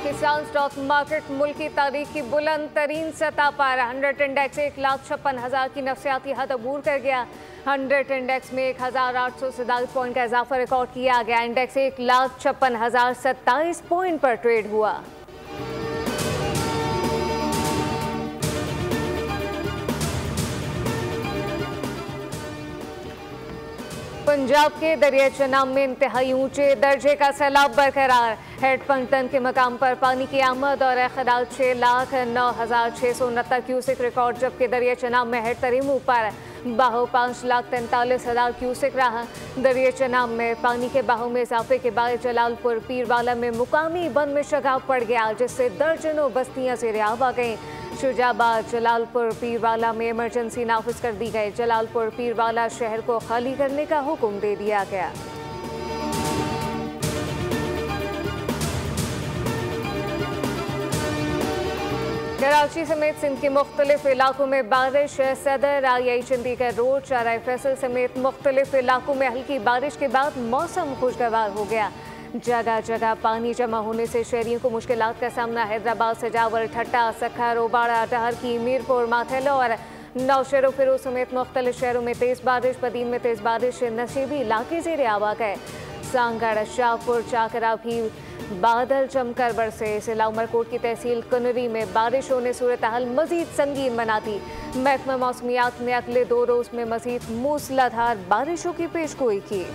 Pakistan stock market मुल्क की तारीख की बुलंद तरीन सतह पर 100 इंडेक्स 1,56,000 की नफसियाती हद अबूर कर गया। 100 इंडेक्स में 1,847 पॉइंट का इजाफा रिकॉर्ड किया गया। इंडेक्स 1,56,027 पॉइंट पर ट्रेड हुआ। पंजाब के दरिया चनाब में इंतहाई ऊंचे दर्जे का सैलाब बरकरार। हेडपंक्टन के मकाम पर पानी की आमद और खदाल 6,09,669 क्यूसिक रिकॉर्ड, जबकि दरिया चनाब में हेड तरीम ऊपर बहाव 5,43,000 क्यूसिक रहा। दरिया चनाब में पानी के बहाव में इजाफे के बाद जलालपुर पीरवाला में मुकामी बंद में शगाब पड़ गया, जिससे दर्जनों बस्तियां ज़ेर-ए-आब आ गईं। शुजाबाद जलालपुर पीरवाला में इमरजेंसी नाफिज कर दी गई। जलालपुर पीरवाला शहर को खाली करने का हुक्म दे दिया गया। कराची समेत सिंध के मुख्तलिफ इलाकों में बारिश। सदर आई चंडीगढ़ रोड, चाराई फैसल समेत मुख्तलिफ इलाकों में हल्की बारिश के बाद मौसम खुशगवार हो गया। जगह जगह पानी जमा होने से शहरियों को मुश्किलात का सामना। हैदराबाद, सजावल, ठट्टा, सखर, ओबाड़ा, डहरकी, मीरपुर, माथेलो और नौशेरो फिरोज समेत मुख्तलिफ शहरों में तेज़ बारिश। पदीन में तेज़ बारिश नशीबी इलाके ज़ेर-ए-आब आ गए। सांगड़, शाहपुर, चाकरा भी बादल जमकर बरसे। जिला उमरकोट की तहसील कनरी में बारिश होने सूरत हाल मजीद संगीन बनाती। महकमा मौसमियात ने अगले 2 रोज में मजीद मूसलाधार बारिशों की पेशगोई की।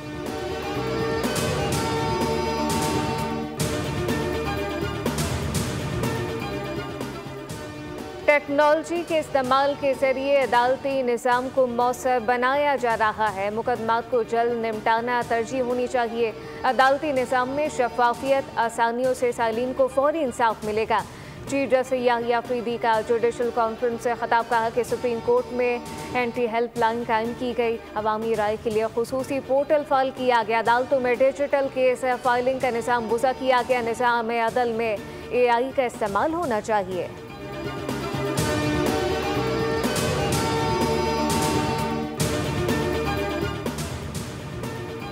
टेक्नोलॉजी के इस्तेमाल के जरिए अदालती निज़ाम को मौसर बनाया जा रहा है। मुकदमात को जल्द निपटाना तरजीह होनी चाहिए। अदालती निज़ाम में शफाफियत, आसानियों से सालीन को फौरी इंसाफ मिलेगा। चीफ जस्टिस याहिया अफरीदी का जुडिशल कॉन्फ्रेंस से खिताब, कहा कि सुप्रीम कोर्ट में एंटी हेल्पलाइन कायम की गई। अवामी राय के लिए खुसूसी पोर्टल फाइल किया गया। अदालतों में डिजिटल केस फाइलिंग का निज़ाम वज़ा किया गया। निज़ाम अदल में AI का इस्तेमाल होना चाहिए।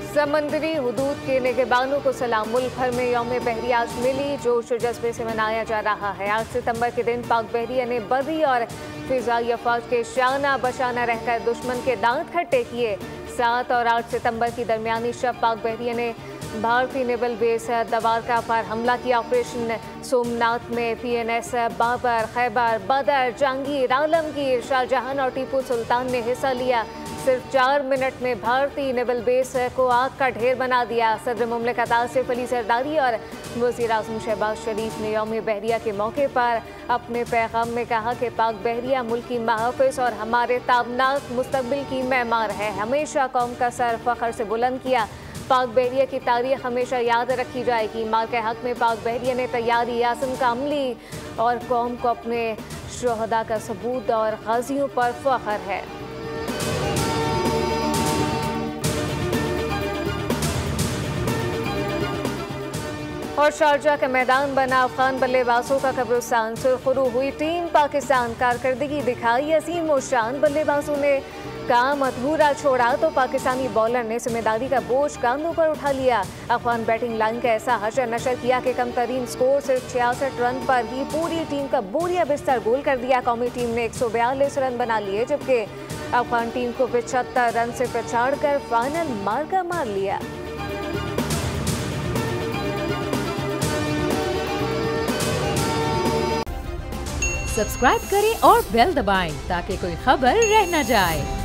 समंदरी हुदूद के निगहबानों को सलाम। मुल्क भर में यौम बहरी आज मिली जोश जज्बे से मनाया जा रहा है। 8 सितंबर के दिन पाक बहरिया ने बर्री और फिजाई अफवाज के शाना बशाना रहकर दुश्मन के दांत खट्टे किए। 7 और 8 सितंबर की दरमियानी शब पाक बहरिया ने भारतीय नेवल बेस दवारका पर हमला किया। ऑपरेशन सोमनाथ में PNS बाबर, खैबर, बदर, जहांगीर, आलमगीर, शाहजहां और टीपू सुल्तान ने हिस्सा लिया। सिर्फ 4 मिनट में भारतीय नेवल बेस को आग का ढेर बना दिया। सदर मुमलिकत आसिफ अली जरदारी और वज़ीर आज़म शहबाज शरीफ ने यौम बहरिया के मौके पर अपने पैगाम में कहा कि पाक बहरिया मुल्क की महफ़िज़ और हमारे ताबनाक मुस्तक़बिल की मेमार है। हमेशा कौम का सर फ़ख्र से बुलंद किया। पाक बहरिया की तारीख हमेशा याद रखी जाएगी। माल के हक़ में पाक बहरिया ने तैयारी, आज़म का अमली और कौम को अपने शुहदा का सबूत और गाज़ियों पर फ़ख्र है। और शारजा का मैदान बना अफगान बल्लेबाजों का कब्रिस्तान। सुरखरू हुई टीम पाकिस्तान, कारकर्दगी दिखाई अजीम और शान। बल्लेबाजों ने काम अधूरा छोड़ा तो पाकिस्तानी बॉलर ने जिम्मेदारी का बोझ कांधों पर उठा लिया। अफगान बैटिंग लाइन का ऐसा हशर नशर किया कि कम तरीन स्कोर सिर्फ 66 रन पर ही पूरी टीम का बोरिया बिस्तर गोल कर दिया। कौमी टीम ने 142 रन बना लिए, जबकि अफगान टीम को 75 रन से पछाड़ कर फाइनल मार्का मार लिया। सब्सक्राइब करें और बेल दबाएं ताकि कोई खबर रह न जाए।